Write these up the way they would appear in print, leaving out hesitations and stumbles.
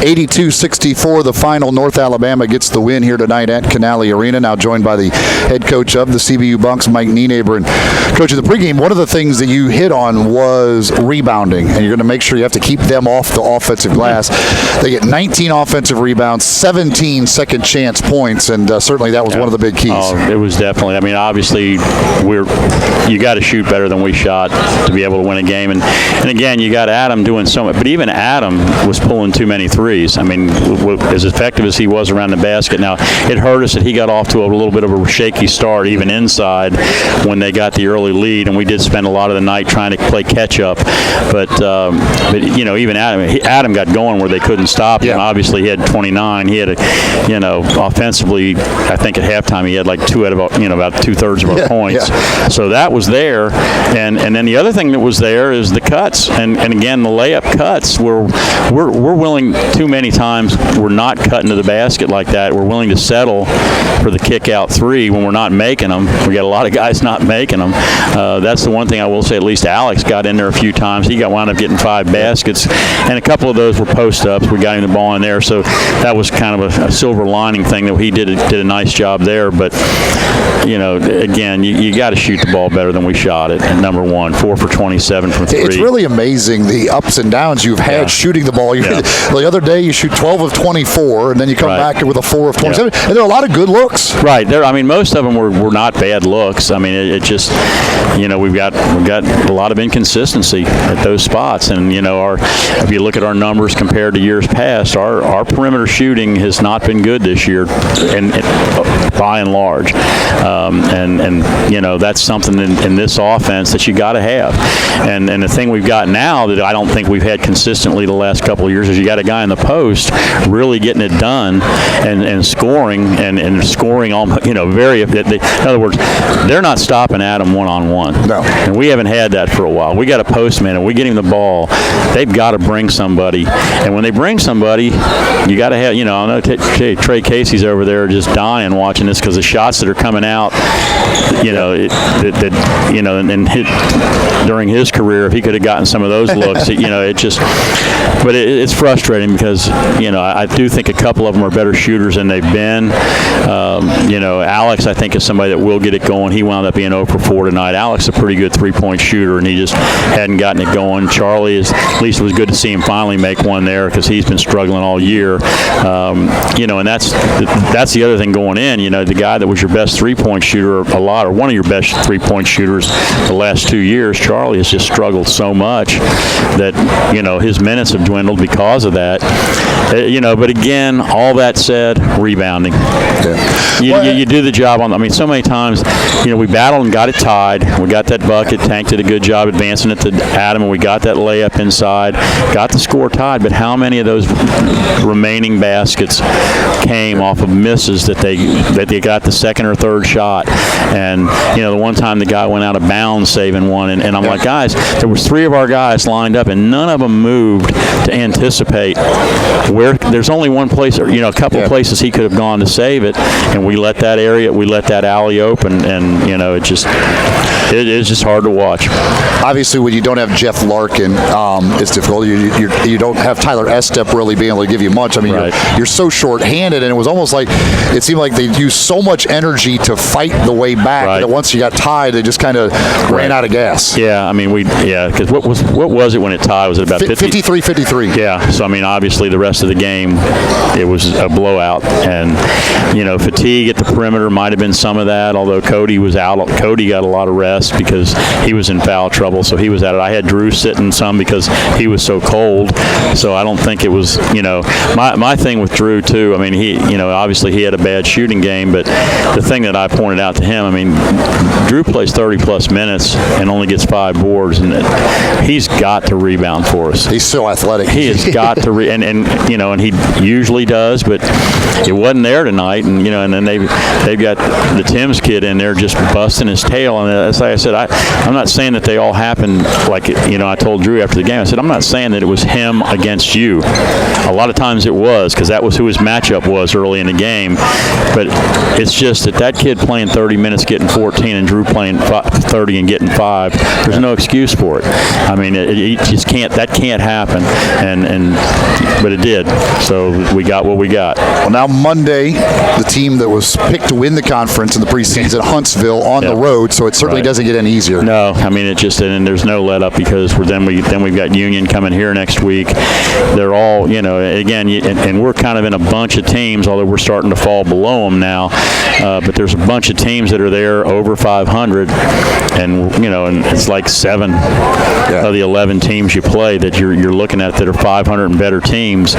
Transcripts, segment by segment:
82-64, the final. North Alabama gets the win here tonight at Canale Arena. Now joined by the head coach of the CBU Bucks, Mike Nienaber. And coach, of the pregame, one of the things that you hit on was rebounding, and you're going to make sure you have to keep them off the offensive glass. They get 19 offensive rebounds, 17 second chance points, and certainly that was one of the big keys. Oh, it was definitely. I mean, obviously, you got to shoot better than we shot to be able to win a game. And again, you got Adam doing so much, but even Adam was pulling too many threes. I mean, as effective as he was around the basket. Now, it hurt us that he got off to a little bit of a shaky start, even inside, when they got the early lead, and we did spend a lot of the night trying to play catch up. But you know, even Adam got going where they couldn't stop him. Yeah. Obviously, he had 29. He had offensively, I think at halftime he had like about 2/3 of our points. Yeah. So that was there, and then the other thing that was there is the cuts, and again the layup cuts. We're willing, too many times we're not cutting to the basket like that. We're willing to settle for the kick out three when we're not making them. We got a lot of guys not making them. That's the one thing I will say. At least Alex got in there a few times. He wound up getting 5 baskets, and a couple of those were post ups. We got him the ball in there, so that was kind of a silver lining thing that he did a nice job there. But you know, again, you got to shoot the ball better than we shot it. And number one, 4 for 27 from 3. It's really amazing the ups and downs you've had shooting the ball. The other day you shoot 12 of 24, and then you come back with a 4 of 27. And there are a lot of good looks. Right. I mean, most of them were not bad looks. I mean, it just, you know, we've got a lot of inconsistency at those spots. And, you know, if you look at our numbers compared to years past, our perimeter shooting has not been good this year, and by and large. And you know, that's something in this offense that you got to have. And the thing we've got now that I don't think we've had consistently the last couple of years is you got a guy in the post really getting it done and scoring and scoring almost, you know, in other words, they're not stopping Adam one-on-one. No. And we haven't had that for a while. We got a postman and we get him the ball. They've got to bring somebody. And when they bring somebody, you got to have, you know, I know Trey Casey's over there just dying watching this because the shots that are coming out, you know, during his career, if he could have gotten some of those looks, you know, but it's frustrating because, you know, I do think a couple of them are better shooters than they've been. You know, Alex, I think, is somebody that will get it going. He wound up being 0 for 4 tonight. Alex is a pretty good three-point shooter, and he just hadn't gotten it going. Charlie at least it was good to see him finally make one there because he's been struggling all year. You know, and that's the other thing going in. You know, the guy that was your best three-point shooter or one of your best three-point shooters the last 2 years, Charlie has just struggled so much that, you know, his minutes have dwindled because of that. You know, but again, all that said, rebounding. Yeah. You do the job on. I mean, so many times, you know, we battled and got it tied. We got that bucket. Tank did a good job advancing it to Adam, and we got that layup inside. Got the score tied. But how many of those remaining baskets came off of misses that they got the second or third shot? And you know, the one time the guy went out of bounds saving one, and I'm like, guys, there was 3 of our guys lined up, and none of them moved to anticipate where. There's only one place, or, you know, a couple of places he could have gone to save it, and we let that alley open, and you know, it is just hard to watch. Obviously, when you don't have Jeff Larkin, it's difficult. You don't have Tyler Estep really being able to give you much. I mean, you're so short-handed, and it was almost like it seemed like they used so much energy to fight the way back that once you got tied, they just kind of ran out of gas. Yeah, I mean, because what was it when it tied? Was it about 53-53? Yeah, so I mean, obviously the rest of the game, it was a blowout, and you know, fatigue at the perimeter might have been some of that, although Cody was out. Cody got a lot of rest because he was in foul trouble, so he was at it. I had Drew sitting some because he was so cold, so I don't think it was, you know, my thing with Drew too, I mean, he, you know, obviously he had a bad shooting game, but the thing that I pointed out to him, I mean, Drew plays 30-plus minutes and only gets 5 boards, and he's got to rebound for us. He's so athletic. He has got to and you know, and he usually does, but it wasn't there tonight, and you know, and then they've got the Tim's kid in there just busting his tail, and it's say, I said, I'm not saying that they all happened like, I told Drew after the game, I said, I'm not saying that it was him against you. A lot of times it was, because that was who his matchup was early in the game. But it's just that kid playing 30 minutes getting 14 and Drew playing 30 and getting 5, there's no excuse for it. I mean, it just can't, that can't happen. But it did. So we got what we got. Well, now Monday, the team that was picked to win the conference in the preseason, Huntsville, on the road, so it certainly doesn't get any easier. No, I mean, it just, and there's no let up, because then we've got Union coming here next week. They're all, again, and we're kind of in a bunch of teams, although we're starting to fall below them now. But there's a bunch of teams that are there over 500, and and it's like 7 of the 11 teams you play that you're looking at that are 500 and better teams.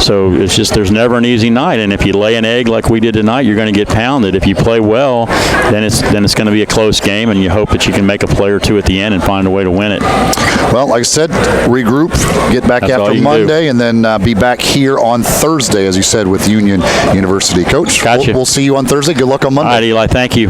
So it's just, there's never an easy night, and if you lay an egg like we did tonight, you're going to get pounded. If you play well, then it's going to be a close game, and you hope that you can make a play or two at the end and find a way to win it. Well, like I said, regroup, get back after Monday, and then be back here on Thursday, as you said, with Union University. Coach, Gotcha. We'll see you on Thursday. Good luck on Monday. All right, Eli, thank you.